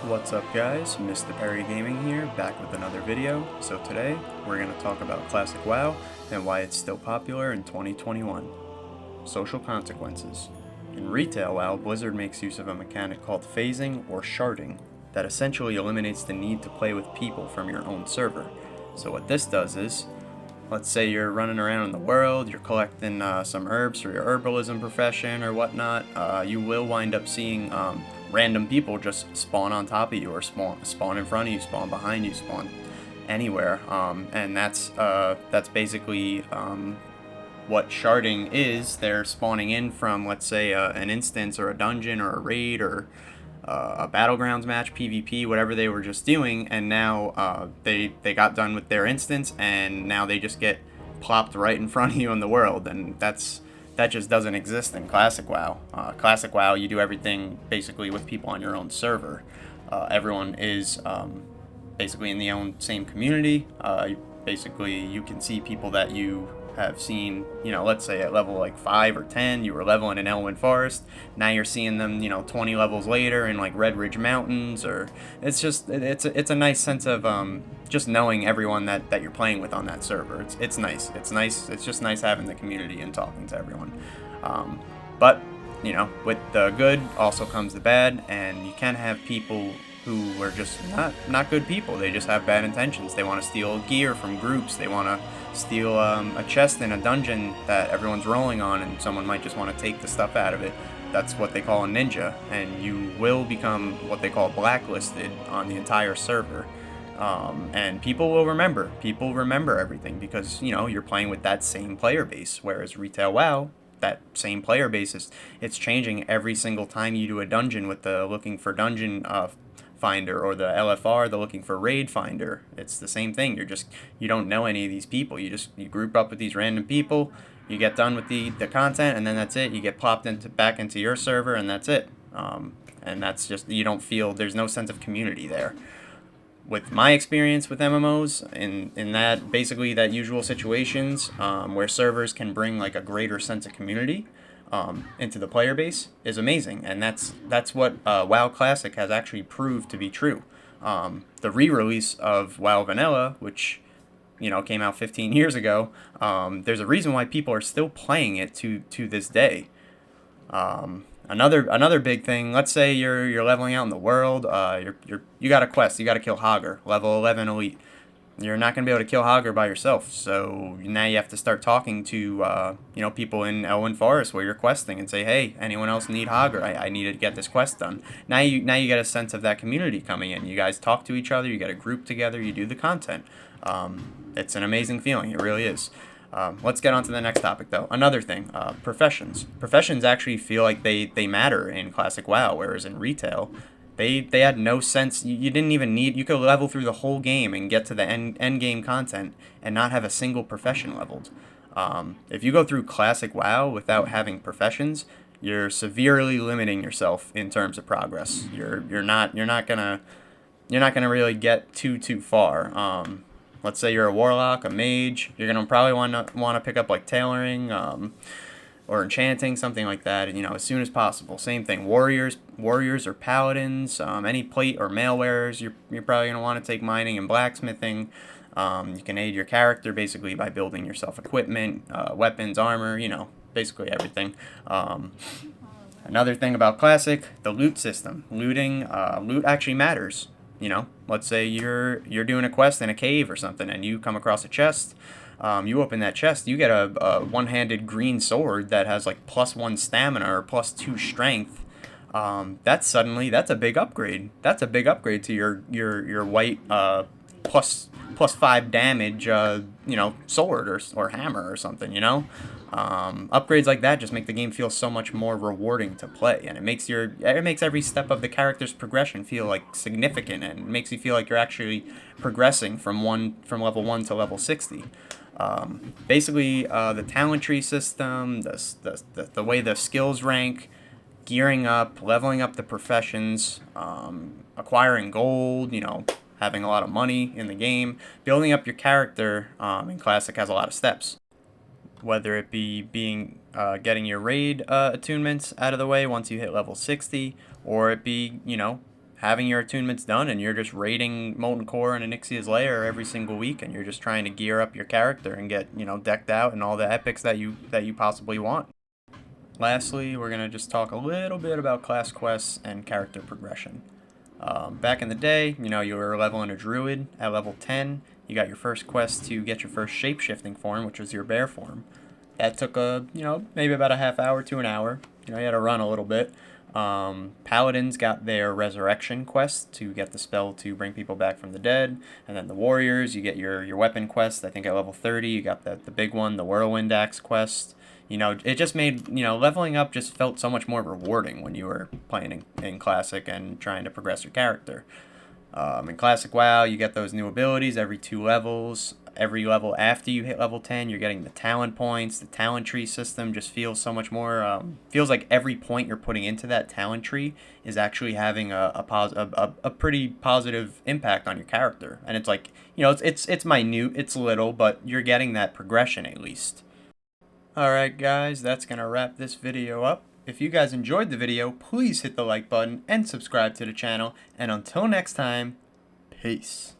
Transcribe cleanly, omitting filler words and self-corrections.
What's up guys, Mr. Perry Gaming here, back with another video. So today, we're going to talk about Classic WoW and why it's still popular in 2021. Social consequences. In retail WoW, Blizzard makes use of a mechanic called phasing or sharding that essentially eliminates the need to play with people from your own server. So what this does is, let's say you're running around in the world, you're collecting some herbs for your herbalism profession or whatnot, you will wind up seeing random people just spawn on top of you or spawn in front of you, spawn behind you, spawn anywhere, and that's basically what sharding is. They're spawning in from, let's say, an instance or a dungeon or a raid or a battlegrounds match, PvP, whatever they were just doing, and now they got done with their instance, and now they just get plopped right in front of you in the world, and that just doesn't exist in Classic WoW. Classic WoW, you do everything basically with people on your own server. Everyone is basically in the own same community. Basically, you can see people that you have seen, let's say at level like 5 or 10, you were leveling in Elwyn Forest. Now you're seeing them, 20 levels later in like Red Ridge Mountains, or it's a nice sense of just knowing everyone that you're playing with on that server. It's nice. It's just nice having the community and talking to everyone. But with the good also comes the bad, and you can have people who are just not good people. They just have bad intentions. They want to steal gear from groups. They want to steal a chest in a dungeon that everyone's rolling on, and someone might just want to take the stuff out of it. That's what they call a ninja, and you will become what they call blacklisted on the entire server. And people will remember. People remember everything because, you're playing with that same player base, whereas Retail WoW, that same player base, it's changing every single time you do a dungeon with the looking for dungeon finder, or the LFR, the looking for raid finder. It's the same thing. You don't know any of these people. You group up with these random people, you get done with the content, and then that's it. You get plopped back into your server, and that's it. And that's just, you don't feel, there's no sense of community there. With my experience with MMOs, in that basically that usual situations where servers can bring like a greater sense of community into the player base, is amazing, and that's what WoW Classic has actually proved to be true. The re-release of WoW Vanilla, which came out 15 years ago, there's a reason why people are still playing it to this day. Another big thing. Let's say you're leveling out in the world. You got a quest. You got to kill Hogger, level 11 elite. You're not going to be able to kill Hogger by yourself, so now you have to start talking to people in Elwyn Forest where you're questing and say, hey, anyone else need Hogger? I needed to get this quest done. Now you get a sense of that community coming in. You guys talk to each other, you get a group together, you do the content. It's an amazing feeling, it really is. Let's get on to the next topic, though. Another thing, professions. Professions actually feel like they matter in Classic WoW, whereas in retail, they had no sense. You didn't even need. You could level through the whole game and get to the end game content and not have a single profession leveled. If you go through Classic WoW without having professions, you're severely limiting yourself in terms of progress. You're not gonna really get too far. Let's say you're a warlock, a mage. You're gonna probably want to pick up like tailoring, or enchanting, something like that, as soon as possible. Same thing, warriors or paladins, any plate or mail wearers, you're probably going to want to take mining and blacksmithing. You can aid your character basically by building yourself equipment, weapons, armor, basically everything. Another thing about Classic, the loot system. Loot actually matters. Let's say you're doing a quest in a cave or something, and you come across a chest. You open that chest, you get a one-handed green sword that has like +1 stamina or +2 strength. That's a big upgrade. That's a big upgrade to your white +5 damage sword or hammer or something. Upgrades like that just make the game feel so much more rewarding to play, and it makes every step of the character's progression feel like significant, and it makes you feel like you're actually progressing from level 1 to level 60. Basically, the talent tree system, the way the skills rank, gearing up, leveling up the professions, acquiring gold, having a lot of money in the game, building up your character in Classic has a lot of steps. Whether it be getting your raid attunements out of the way once you hit level 60, or it be, having your attunements done and you're just raiding Molten Core and Onyxia's Lair every single week, and you're just trying to gear up your character and get, decked out and all the epics that you possibly want. Lastly, we're going to just talk a little bit about class quests and character progression. Back in the day, you were leveling a druid at level 10. You got your first quest to get your first shape-shifting form, which was your bear form. That took maybe about a half hour to an hour. You had to run a little bit. Paladins got their resurrection quest to get the spell to bring people back from the dead. And then the warriors, you get your weapon quest. I think at level 30, you got the big one, the whirlwind axe quest. It just made, leveling up just felt so much more rewarding when you were playing in Classic and trying to progress your character. In Classic WoW, you get those new abilities every 2 levels. Every level after you hit level 10, you're getting the talent points. The talent tree system just feels so much more, feels like every point you're putting into that talent tree is actually having a pretty positive impact on your character. And it's like, it's minute, it's little, but you're getting that progression at least. Alright guys, that's going to wrap this video up. If you guys enjoyed the video, please hit the like button and subscribe to the channel. And until next time, peace.